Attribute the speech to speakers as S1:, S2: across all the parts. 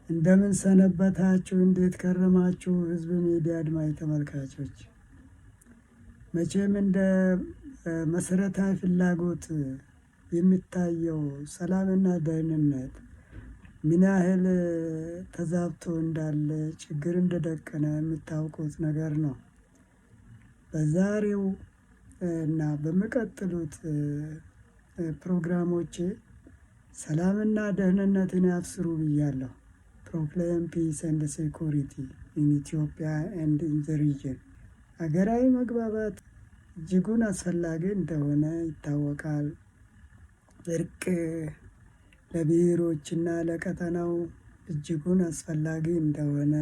S1: እንደምን ሰነበታችሁ? እንዴት ከረማችሁ? ህዝብ ሚዲያ አድማጭ ተመልካቾች፣ መቼም እንደ መሰረታዊ ፍላጎት የሚታየው ሰላምና ደህንነት ምን ያህል ተዛብቶ እንዳለ ችግር እንደደቀነ የምታውቁት ነገር ነው። በዛሬው እና በሚቀጥሉት ፕሮግራሞቼ ሰላምና ደህንነትን ያብስሩ ብያለሁ። ፕሮክሌም ፒስ ኤንድ ሴኩሪቲ ኢን ኢትዮጵያ ኤንድ ኢን ዘ ሪጅን። ሀገራዊ መግባባት እጅጉን አስፈላጊ እንደሆነ ይታወቃል። እርቅ ለብሔሮችና ለቀጠናው እጅጉን አስፈላጊ እንደሆነ፣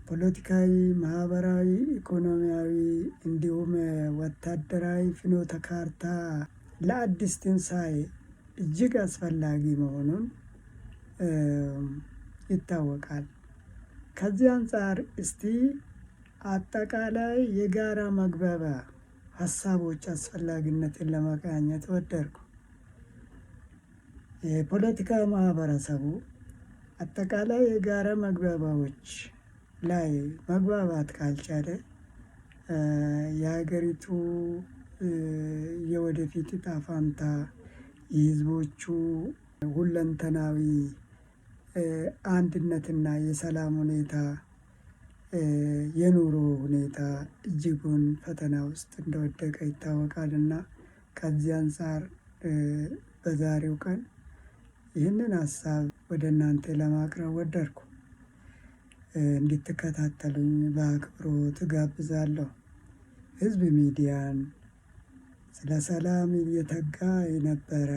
S1: ፖለቲካዊ፣ ማህበራዊ፣ ኢኮኖሚያዊ እንዲሁም ወታደራዊ ፍኖተ ካርታ ለአዲስ ትንሣኤ እጅግ አስፈላጊ መሆኑን ይታወቃል። ከዚህ አንጻር እስቲ አጠቃላይ የጋራ መግባቢያ ሀሳቦች አስፈላጊነትን ለመቃኘት ወደድኩ። የፖለቲካ ማህበረሰቡ አጠቃላይ የጋራ መግባቢያዎች ላይ መግባባት ካልቻለ የሀገሪቱ የወደፊት ዕጣ ፈንታ፣ የህዝቦቹ ሁለንተናዊ አንድነትና የሰላም ሁኔታ፣ የኑሮ ሁኔታ እጅጉን ፈተና ውስጥ እንደወደቀ ይታወቃልና ከዚህ አንጻር በዛሬው ቀን ይህንን ሀሳብ ወደ እናንተ ለማቅረብ ወደድኩ። እንድትከታተሉኝ በአክብሮት እጋብዛለሁ። ህዝብ ሚዲያን ስለ ሰላም እየተጋ የነበረ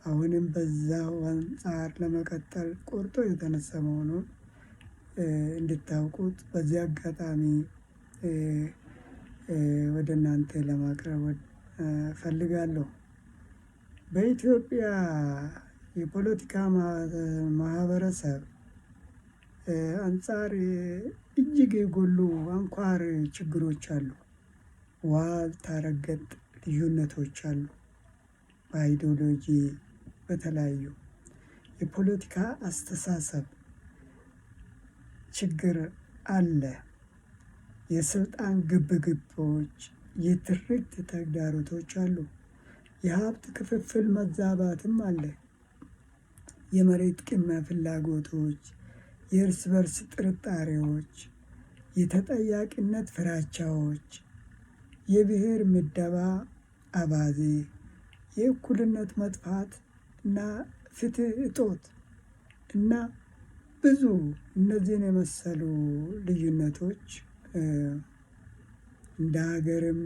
S1: አሁንም በዛው አንጻር ለመቀጠል ቆርጦ የተነሳ መሆኑን እንድታውቁት በዚህ አጋጣሚ ወደ እናንተ ለማቅረብ ፈልጋለሁ። በኢትዮጵያ የፖለቲካ ማህበረሰብ አንጻር እጅግ የጎሉ አንኳር ችግሮች አሉ። ዋልታ ረገጥ ልዩነቶች አሉ። በአይዲዮሎጂ፣ በተለያዩ የፖለቲካ አስተሳሰብ ችግር አለ። የስልጣን ግብግቦች፣ የትርክት ተግዳሮቶች አሉ። የሀብት ክፍፍል መዛባትም አለ። የመሬት ቅሚያ ፍላጎቶች፣ የእርስ በርስ ጥርጣሬዎች፣ የተጠያቂነት ፍራቻዎች፣ የብሔር ምደባ አባዜ፣ የእኩልነት መጥፋት እና ፍትህ እጦት እና ብዙ እነዚህን የመሰሉ ልዩነቶች እንደ ሀገርም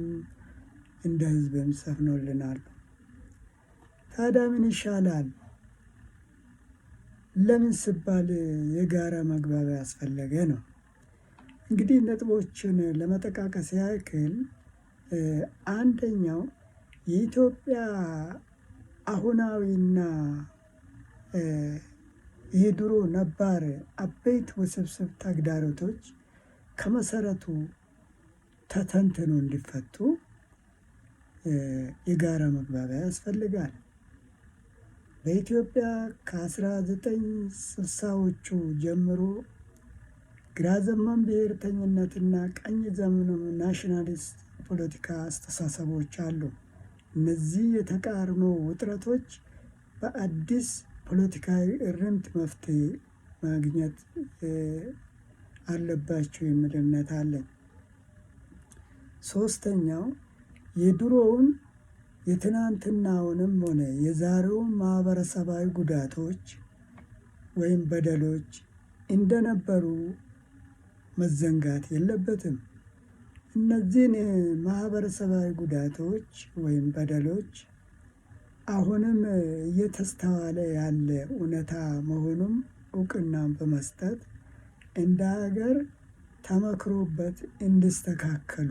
S1: እንደ ህዝብም ሰፍኖልናል። ታዲያ ምን ይሻላል? ለምን ሲባል የጋራ መግባቢያ ያስፈለገ ነው። እንግዲህ ነጥቦችን ለመጠቃቀስ ያክል አንደኛው የኢትዮጵያ አሁናዊና የድሮ ነባር አበይት ውስብስብ ተግዳሮቶች ከመሰረቱ ተተንትኖ እንዲፈቱ የጋራ መግባቢያ ያስፈልጋል። በኢትዮጵያ ከ1960ዎቹ ጀምሮ ግራ ዘመም ብሔርተኝነትና ቀኝ ዘመም ናሽናሊስት ፖለቲካ አስተሳሰቦች አሉ። እነዚህ የተቃርኖ ውጥረቶች በአዲስ ፖለቲካዊ እርምት መፍትሄ ማግኘት አለባቸው የሚል እምነት አለኝ። ሶስተኛው የድሮውን የትናንትናውንም ሆነ የዛሬውን ማህበረሰባዊ ጉዳቶች ወይም በደሎች እንደነበሩ መዘንጋት የለበትም። እነዚህን ማህበረሰባዊ ጉዳቶች ወይም በደሎች አሁንም እየተስተዋለ ያለ እውነታ መሆኑም እውቅናን በመስጠት እንደ ሀገር ተመክሮበት እንዲስተካከሉ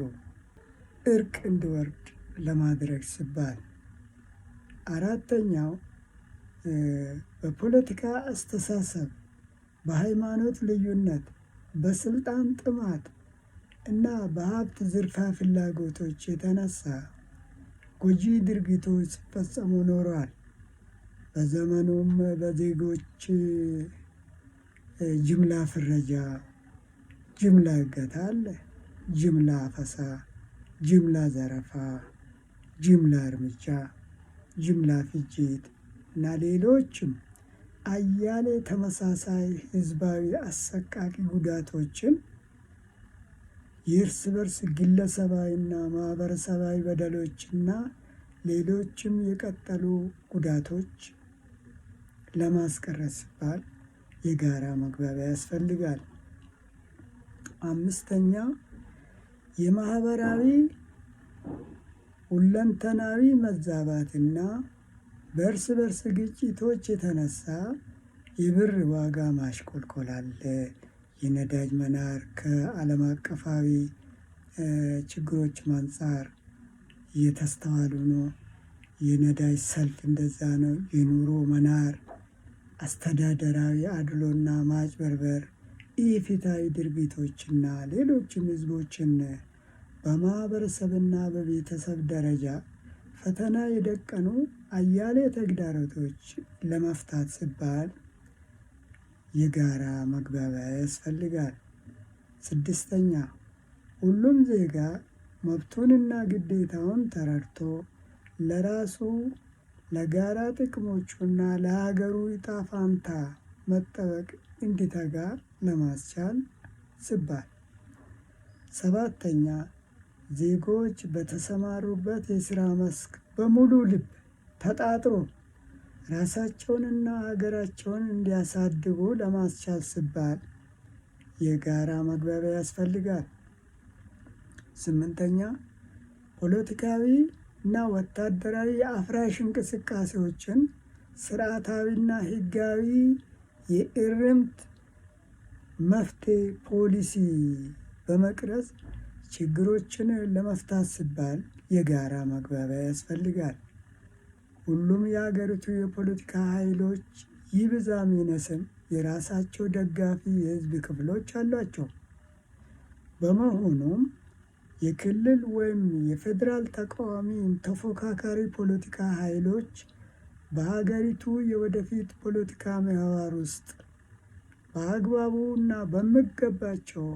S1: እርቅ እንዲወርድ ለማድረግ ሲባል፣ አራተኛው በፖለቲካ አስተሳሰብ፣ በሃይማኖት ልዩነት፣ በስልጣን ጥማት እና በሀብት ዝርፊያ ፍላጎቶች የተነሳ ጎጂ ድርጊቶች ሲፈጸሙ ኖረዋል። በዘመኑም በዜጎች ጅምላ ፍረጃ፣ ጅምላ እገታ አለ፣ ጅምላ አፈሳ፣ ጅምላ ዘረፋ፣ ጅምላ እርምጃ፣ ጅምላ ፍጅት እና ሌሎችም አያሌ ተመሳሳይ ህዝባዊ አሰቃቂ ጉዳቶችን የእርስ በርስ ግለሰባዊና ማህበረሰባዊ በደሎችና ሌሎችም የቀጠሉ ጉዳቶች ለማስቀረት ሲባል የጋራ መግባቢያ ያስፈልጋል። 5ኛ የማህበራዊ ሁለንተናዊ መዛባትና በእርስ በርስ ግጭቶች የተነሳ የብር ዋጋ ማሽቆልቆል አለ። የነዳጅ መናር ከዓለም አቀፋዊ ችግሮች አንጻር እየተስተዋሉ ነው። የነዳጅ ሰልፍ እንደዛ ነው። የኑሮ መናር፣ አስተዳደራዊ አድሎና ማጭበርበር፣ ኢፍትሐዊ ድርጊቶችና ሌሎችም ህዝቦችን በማህበረሰብና በቤተሰብ ደረጃ ፈተና የደቀኑ አያሌ ተግዳሮቶች ለመፍታት ሲባል የጋራ መግባቢያ ያስፈልጋል። 6ኛ ሁሉም ዜጋ መብቱንና ግዴታውን ተረድቶ ለራሱ ለጋራ ጥቅሞቹና ለሀገሩ ዕጣ ፈንታ መጠበቅ እንዲተጋ ለማስቻል ሲባል። 7ኛ ዜጎች በተሰማሩበት የስራ መስክ በሙሉ ልብ ተጣጥሮ ራሳቸውንና ሀገራቸውን እንዲያሳድጉ ለማስቻል ሲባል የጋራ መግባቢያ ያስፈልጋል። 8ኛ ፖለቲካዊ እና ወታደራዊ የአፍራሽ እንቅስቃሴዎችን ስርዓታዊና ህጋዊ የእርምት መፍትሄ ፖሊሲ በመቅረጽ ችግሮችን ለመፍታት ሲባል የጋራ መግባቢያ ያስፈልጋል። ሁሉም የሀገሪቱ የፖለቲካ ኃይሎች ይብዛም ይነስም የራሳቸው ደጋፊ የህዝብ ክፍሎች አሏቸው። በመሆኑም የክልል ወይም የፌዴራል ተቃዋሚ ተፎካካሪ ፖለቲካ ኃይሎች በሀገሪቱ የወደፊት ፖለቲካ ምህዋር ውስጥ በአግባቡ እና በሚገባቸው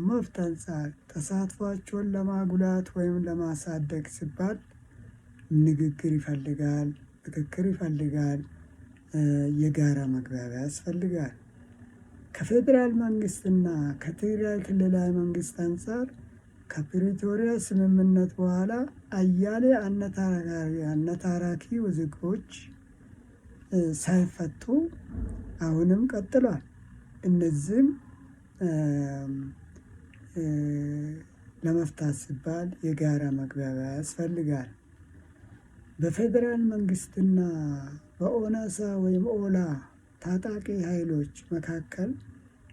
S1: መብት አንጻር ተሳትፏቸውን ለማጉላት ወይም ለማሳደግ ሲባል ንግግር ይፈልጋል፣ ምክክር ይፈልጋል፣ የጋራ መግባቢያ ያስፈልጋል። ከፌዴራል መንግስትና ከትግራይ ክልላዊ መንግስት አንጻር ከፕሪቶሪያ ስምምነት በኋላ አያሌ አነታራኪ ውዝግቦች ሳይፈቱ አሁንም ቀጥሏል። እነዚህም ለመፍታት ሲባል የጋራ መግባቢያ ያስፈልጋል። በፌዴራል መንግስትና በኦነሳ ወይም ኦላ ታጣቂ ኃይሎች መካከል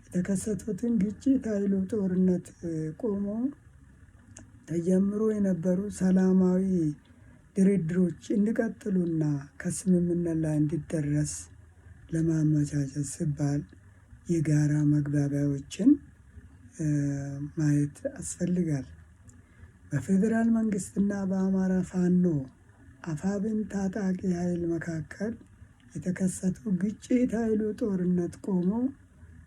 S1: የተከሰቱትን ግጭት ኃይሉ ጦርነት ቆሞ ተጀምሮ የነበሩ ሰላማዊ ድርድሮች እንዲቀጥሉና ከስምምነት ላይ እንዲደረስ ለማመቻቸት ሲባል የጋራ መግባቢያዎችን ማየት ያስፈልጋል። በፌዴራል መንግስትና በአማራ ፋኖ አፋብን ታጣቂ ኃይል መካከል የተከሰቱ ግጭት ኃይሉ ጦርነት ቆሞ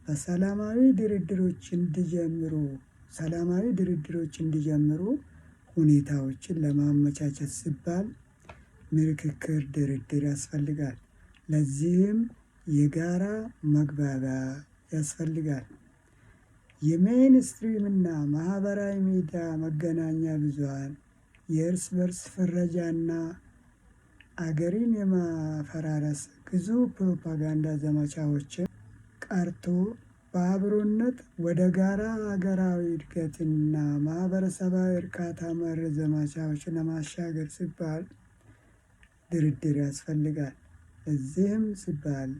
S1: በሰላማዊ ድርድሮች እንዲጀምሩ ሁኔታዎችን ለማመቻቸት ሲባል ምክክር ድርድር ያስፈልጋል። ለዚህም የጋራ መግባቢያ ያስፈልጋል። የሜይንስትሪም እና ማህበራዊ ሚዲያ መገናኛ ብዙሃን የእርስ በርስ ፍረጃና አገሪን የማፈራረስ ግዙፍ ፕሮፓጋንዳ ዘመቻዎችን ቀርቶ በአብሮነት ወደ ጋራ ሀገራዊ እድገትና ማህበረሰባዊ እርካታ መር ዘመቻዎች ለማሻገር ሲባል ድርድር ያስፈልጋል። እዚህም ሲባል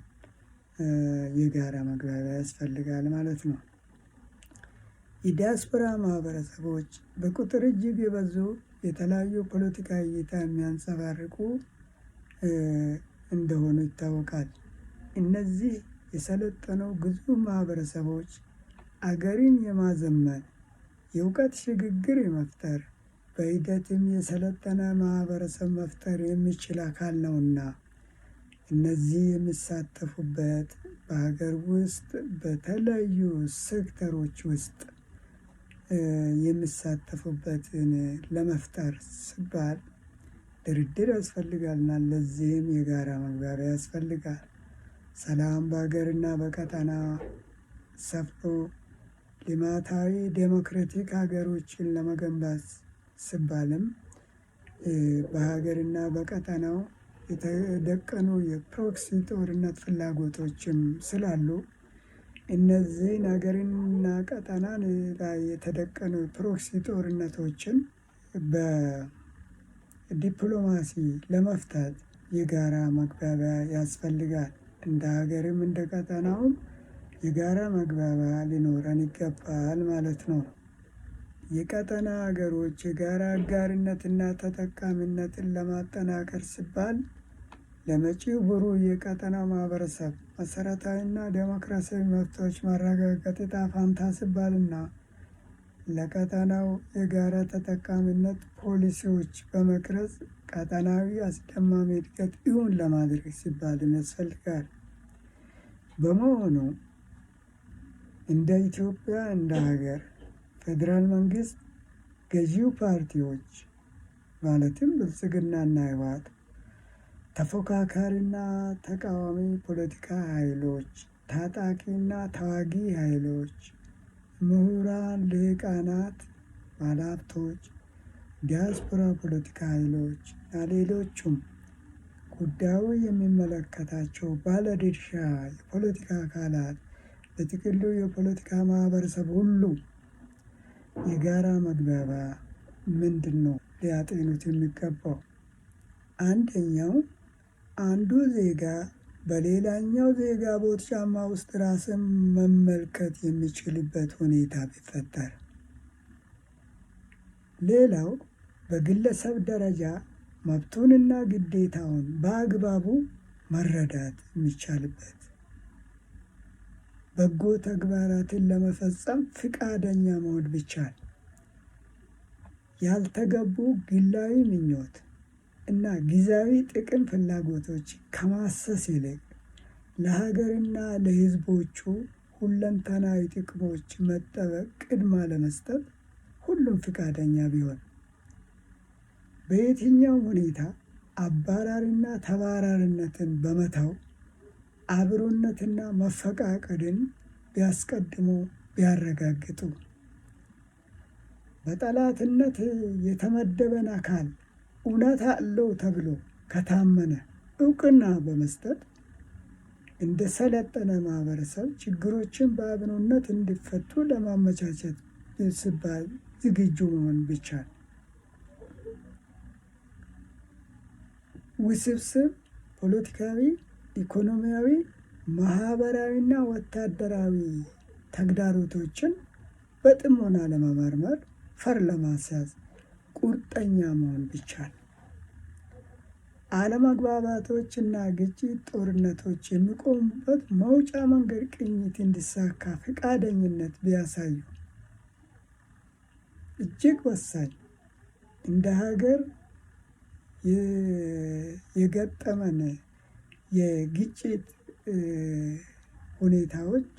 S1: የጋራ መግባቢያ ያስፈልጋል ማለት ነው። የዲያስፖራ ማህበረሰቦች በቁጥር እጅግ የበዙ የተለያዩ ፖለቲካ እይታ የሚያንጸባርቁ እንደሆኑ ይታወቃል። እነዚህ የሰለጠነው ግዙፍ ማህበረሰቦች አገሪን የማዘመን የእውቀት ሽግግር የመፍጠር በሂደትም የሰለጠነ ማህበረሰብ መፍጠር የሚችል አካል ነውና እነዚህ የሚሳተፉበት በሀገር ውስጥ በተለያዩ ሴክተሮች ውስጥ የሚሳተፉበትን ለመፍጠር ሲባል ድርድር ያስፈልጋልና ለዚህም የጋራ መግባቢያ ያስፈልጋል። ሰላም በሀገርና በቀጠና ሰፍኖ ልማታዊ ዴሞክራቲክ ሀገሮችን ለመገንባት ሲባልም በሀገርና በቀጠናው የተደቀኑ የፕሮክሲ ጦርነት ፍላጎቶችም ስላሉ እነዚህን ሀገርና ቀጠናን ላይ የተደቀኑ ፕሮክሲ ጦርነቶችን በዲፕሎማሲ ለመፍታት የጋራ መግባቢያ ያስፈልጋል። እንደ ሀገርም እንደ ቀጠናውም የጋራ መግባቢያ ሊኖረን ይገባል ማለት ነው። የቀጠና ሀገሮች የጋራ አጋርነትና ተጠቃሚነትን ለማጠናከር ሲባል ለመጪው ብሩህ የቀጠና ማህበረሰብ መሰረታዊና ዴሞክራሲያዊ መብቶች ማረጋገጥ ዕጣ ፈንታ ሲባልና ለቀጠናው የጋራ ተጠቃሚነት ፖሊሲዎች በመቅረጽ ቀጠናዊ አስደማሚ እድገት እውን ለማድረግ ሲባል ያስፈልጋል። በመሆኑ እንደ ኢትዮጵያ እንደ ሀገር ፌዴራል መንግስት ገዢው ፓርቲዎች ማለትም ብልጽግናና ህወሓት፣ ተፎካካሪና ተቃዋሚ ፖለቲካ ኃይሎች፣ ታጣቂና ተዋጊ ኃይሎች፣ ምሁራን፣ ልሂቃናት፣ ባለሀብቶች፣ ዲያስፖራ ፖለቲካ ኃይሎች እና ሌሎቹም ጉዳዩ የሚመለከታቸው ባለድርሻ የፖለቲካ አካላት በጥቅሉ የፖለቲካ ማህበረሰብ ሁሉ የጋራ መግባቢያ ምንድን ነው ሊያጤኑት የሚገባው? አንደኛው አንዱ ዜጋ በሌላኛው ዜጋ ቦት ጫማ ውስጥ ራስን መመልከት የሚችልበት ሁኔታ ቢፈጠር፣ ሌላው በግለሰብ ደረጃ መብቱንና ግዴታውን በአግባቡ መረዳት የሚቻልበት፣ በጎ ተግባራትን ለመፈጸም ፍቃደኛ መሆን ቢቻል፣ ያልተገቡ ግላዊ ምኞት እና ጊዜያዊ ጥቅም ፍላጎቶች ከማሰስ ይልቅ ለሀገርና ለሕዝቦቹ ሁለንተናዊ ጥቅሞች መጠበቅ ቅድሚያ ለመስጠት ሁሉም ፍቃደኛ ቢሆን፣ በየትኛውም ሁኔታ አባራሪና ተባራሪነትን በመተው አብሮነትና መፈቃቀድን ቢያስቀድሙ ቢያረጋግጡ፣ በጠላትነት የተመደበን አካል እውነት አለው ተብሎ ከታመነ እውቅና በመስጠት እንደ ሰለጠነ ማህበረሰብ ችግሮችን በአብሮነት እንዲፈቱ ለማመቻቸት ሲባል ዝግጁ መሆን ቢቻል፣ ውስብስብ ፖለቲካዊ፣ ኢኮኖሚያዊ፣ ማህበራዊና ወታደራዊ ተግዳሮቶችን በጥሞና ለመመርመር ፈር ለማስያዝ ቁርጠኛ መሆን ቢቻል፣ አለመግባባቶች እና ግጭት፣ ጦርነቶች የሚቆሙበት መውጫ መንገድ ቅኝት እንዲሳካ ፈቃደኝነት ቢያሳዩ፣ እጅግ ወሳኝ እንደ ሀገር የገጠመን የግጭት ሁኔታዎች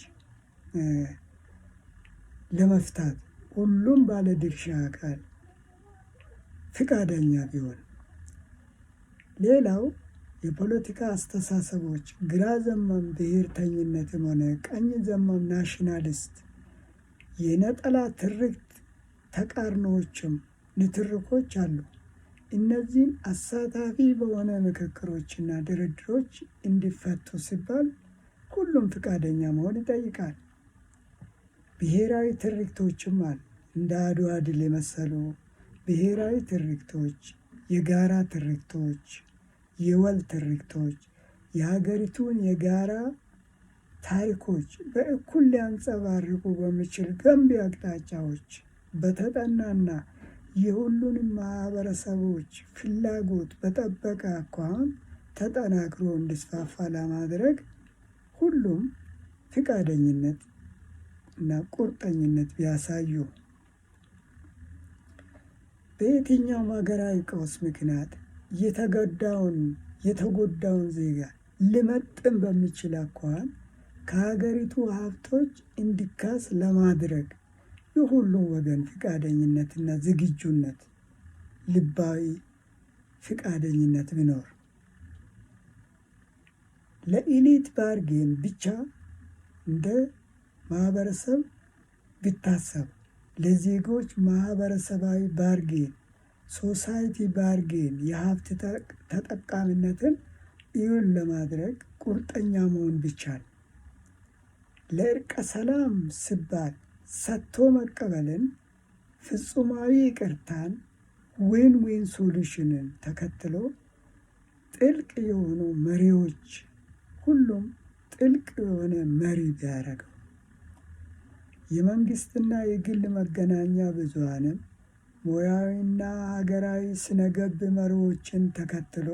S1: ለመፍታት ሁሉም ባለድርሻ አካል ፍቃደኛ ቢሆን፣ ሌላው የፖለቲካ አስተሳሰቦች ግራ ዘመም ብሔርተኝነትም ሆነ ቀኝ ዘመም ናሽናሊስት የነጠላ ትርክት ተቃርኖዎችም ንትርኮች አሉ። እነዚህን አሳታፊ በሆነ ምክክሮችና ድርድሮች እንዲፈቱ ሲባል ሁሉም ፍቃደኛ መሆን ይጠይቃል። ብሔራዊ ትርክቶችም አሉ። እንደ አድዋ ድል የመሰሉ ብሔራዊ ትርክቶች፣ የጋራ ትርክቶች፣ የወል ትርክቶች የሀገሪቱን የጋራ ታሪኮች በእኩል ሊያንጸባርቁ በሚችል ገንቢ አቅጣጫዎች በተጠናና የሁሉንም ማህበረሰቦች ፍላጎት በጠበቀ አኳኋን ተጠናክሮ እንዲስፋፋ ለማድረግ ሁሉም ፍቃደኝነት እና ቁርጠኝነት ቢያሳዩ፣ በየትኛውም ሀገራዊ ቀውስ ምክንያት የተጎዳውን ዜጋ ሊመጥን በሚችል አኳኋን ከሀገሪቱ ሀብቶች እንዲካስ ለማድረግ የሁሉም ወገን ፍቃደኝነትና ዝግጁነት፣ ልባዊ ፍቃደኝነት ቢኖር ለኢሊት ባርጌን ብቻ እንደ ማህበረሰብ ቢታሰብ ለዜጎች ማህበረሰባዊ ባርጌን፣ ሶሳይቲ ባርጌን የሀብት ተጠቃሚነትን እውን ለማድረግ ቁርጠኛ መሆን ቢቻል ለእርቀ ሰላም ሲባል ሰጥቶ መቀበልን፣ ፍጹማዊ ይቅርታን፣ ዊን ዊን ሶሉሽንን ተከትሎ ጥልቅ የሆኑ መሪዎች ሁሉም ጥልቅ የሆነ መሪ ቢያደርገው የመንግስትና የግል መገናኛ ብዙሃንም ሙያዊና ሀገራዊ ስነገብ መሪዎችን ተከትሎ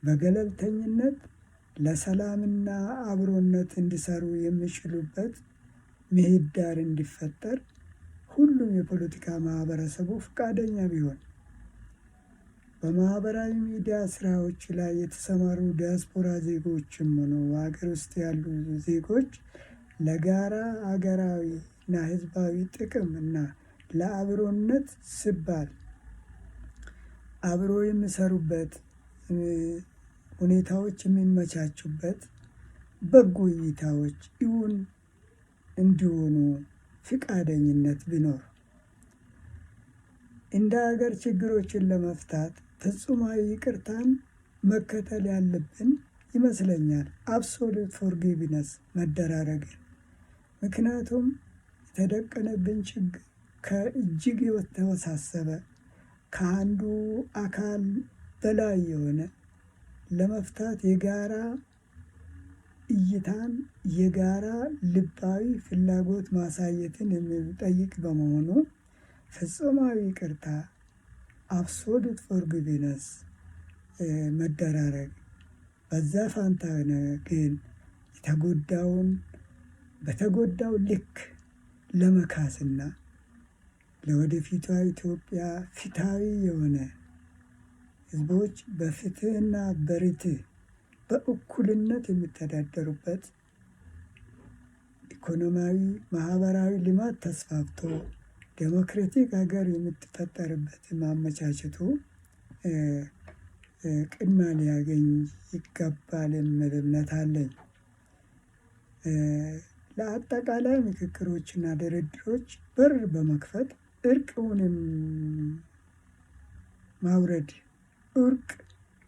S1: በገለልተኝነት ለሰላምና አብሮነት እንዲሰሩ የሚችሉበት ምህዳር እንዲፈጠር ሁሉም የፖለቲካ ማህበረሰቡ ፈቃደኛ ቢሆን በማህበራዊ ሚዲያ ስራዎች ላይ የተሰማሩ ዲያስፖራ ዜጎችም ሆኑ ሀገር ውስጥ ያሉ ዜጎች ለጋራ ሀገራዊ እና ህዝባዊ ጥቅም እና ለአብሮነት ሲባል አብሮ የሚሰሩበት ሁኔታዎች የሚመቻቹበት በጎ እይታዎች እውን እንዲሆኑ ፍቃደኝነት ቢኖር እንደ ሀገር ችግሮችን ለመፍታት ፍጹማዊ ይቅርታን መከተል ያለብን ይመስለኛል። አብሶሉት ፎርጊቭነስ መደራረግን። ምክንያቱም የተደቀነብን ችግር ከእጅግ የተወሳሰበ ከአንዱ አካል በላይ የሆነ ለመፍታት የጋራ እይታን የጋራ ልባዊ ፍላጎት ማሳየትን የሚጠይቅ በመሆኑ ፍጹማዊ ይቅርታ አብሶሉት ፎርጊቭነስ መደራረግ በዛ ፋንታ ግን በተጎዳው ልክ ለመካስና ለወደፊቷ ኢትዮጵያ ፍትሃዊ የሆነ ህዝቦች በፍትህና በርትዕ በእኩልነት የሚተዳደሩበት ኢኮኖሚያዊ፣ ማህበራዊ ልማት ተስፋፍቶ ዴሞክራቲክ ሀገር የምትፈጠርበት ማመቻቸቱ ቅድሚያ ሊያገኝ ይገባል የሚል እምነት አለኝ። ለአጠቃላይ ምክክሮችና ድርድሮች በር በመክፈት እርቅ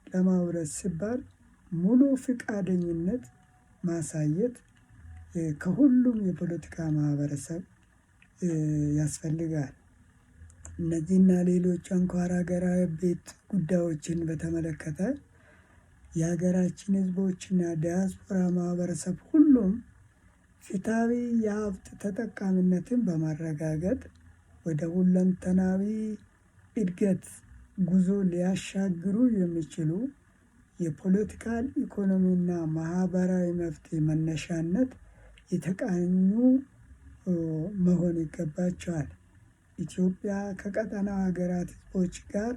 S1: ለማውረድ ሲባል ሙሉ ፍቃደኝነት ማሳየት ከሁሉም የፖለቲካ ማህበረሰብ ያስፈልጋል። እነዚህና ሌሎች አንኳር ሀገራዊ ቤት ጉዳዮችን በተመለከተ የሀገራችን ህዝቦችና ዲያስፖራ ማህበረሰብ ሁሉም ፍትሃዊ የሀብት ተጠቃሚነትን በማረጋገጥ ወደ ሁለንተናዊ እድገት ጉዞ ሊያሻግሩ የሚችሉ የፖለቲካል ኢኮኖሚና ማህበራዊ መፍትሄ መነሻነት የተቃኙ መሆን ይገባቸዋል። ኢትዮጵያ ከቀጠናው ሀገራት ህዝቦች ጋር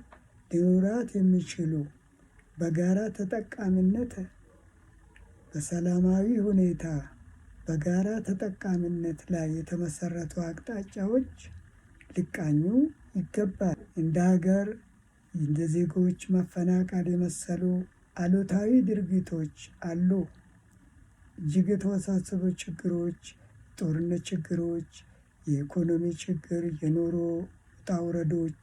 S1: ሊኖራት የሚችሉ በጋራ ተጠቃሚነት በሰላማዊ ሁኔታ በጋራ ተጠቃሚነት ላይ የተመሰረቱ አቅጣጫዎች ሊቃኙ ይገባል። እንደ ሀገር እንደ ዜጎች መፈናቀል የመሰሉ አሉታዊ ድርጊቶች አሉ። እጅግ የተወሳሰቡ ችግሮች፣ ጦርነት ችግሮች፣ የኢኮኖሚ ችግር፣ የኑሮ ውጣ ውረዶች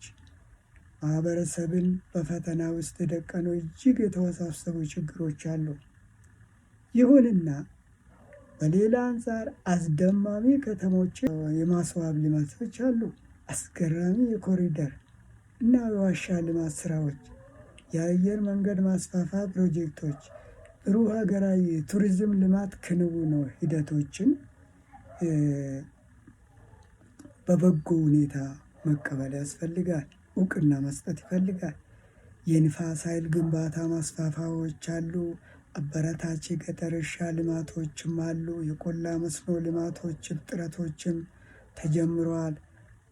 S1: ማህበረሰብን በፈተና ውስጥ የደቀኑ እጅግ የተወሳሰቡ ችግሮች አሉ። ይሁንና በሌላ አንጻር አስደማሚ ከተሞች የማስዋብ ልማቶች አሉ። አስገራሚ የኮሪደር እና የዋሻ ልማት ስራዎች፣ የአየር መንገድ ማስፋፋ ፕሮጀክቶች፣ ብሩህ ሀገራዊ የቱሪዝም ልማት ክንውን ሂደቶችን በበጎ ሁኔታ መቀበል ያስፈልጋል። እውቅና መስጠት ይፈልጋል። የንፋስ ኃይል ግንባታ ማስፋፋዎች አሉ። አበረታች የገጠር እርሻ ልማቶችም አሉ። የቆላ መስኖ ልማቶች ጥረቶችም ተጀምረዋል።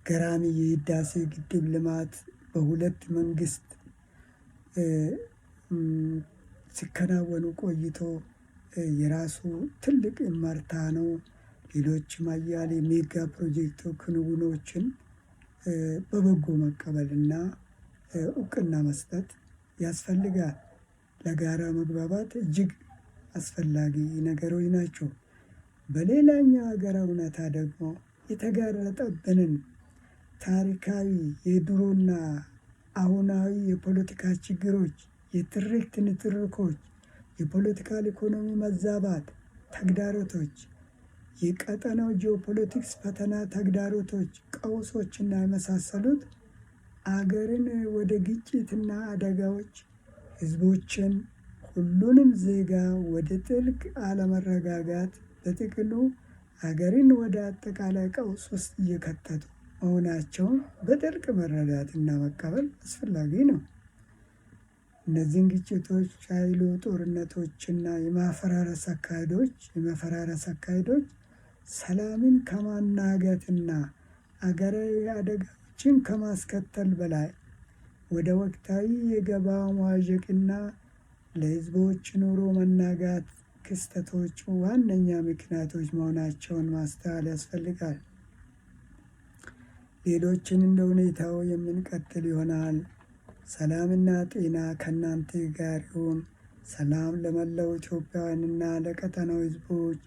S1: ገራሚ የህዳሴ ግድብ ልማት በሁለት መንግስት ሲከናወኑ ቆይቶ የራሱ ትልቅ እመርታ ነው። ሌሎችም አያሌ ሜጋ ፕሮጀክት ክንውኖችን በበጎ መቀበልና እውቅና መስጠት ያስፈልጋል። ለጋራ መግባባት እጅግ አስፈላጊ ነገሮች ናቸው። በሌላኛው ሀገር እውነታ ደግሞ የተጋረጠብንን ታሪካዊ የድሮና አሁናዊ የፖለቲካ ችግሮች፣ የትርክት ንትርኮች፣ የፖለቲካል ኢኮኖሚ መዛባት ተግዳሮቶች፣ የቀጠናው ጂኦፖለቲክስ ፈተና ተግዳሮቶች፣ ቀውሶችና የመሳሰሉት አገርን ወደ ግጭትና አደጋዎች፣ ህዝቦችን፣ ሁሉንም ዜጋ ወደ ጥልቅ አለመረጋጋት፣ በጥቅሉ ሀገርን ወደ አጠቃላይ ቀውስ ውስጥ እየከተቱ መሆናቸውን በጥልቅ መረዳትና መቀበል አስፈላጊ ነው። እነዚህን ግጭቶች፣ ኃይሉ ጦርነቶችና የመፈራረስ አካሄዶች ሰላምን ከማናጋትና አገራዊ አደጋዎችን ከማስከተል በላይ ወደ ወቅታዊ የገበያ መዋዠቅና ለህዝቦች ኑሮ መናጋት ክስተቶች ዋነኛ ምክንያቶች መሆናቸውን ማስተዋል ያስፈልጋል። ሌሎችን እንደ ሁኔታው የምንቀጥል ይሆናል። ሰላምና ጤና ከእናንተ ጋር ይሁን። ሰላም ለመላው ኢትዮጵያውያንና ለቀጠናው ህዝቦች፣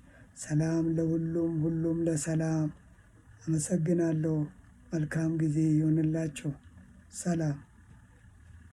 S1: ሰላም ለሁሉም፣ ሁሉም ለሰላም። አመሰግናለሁ። መልካም ጊዜ ይሁንላችሁ። ሰላም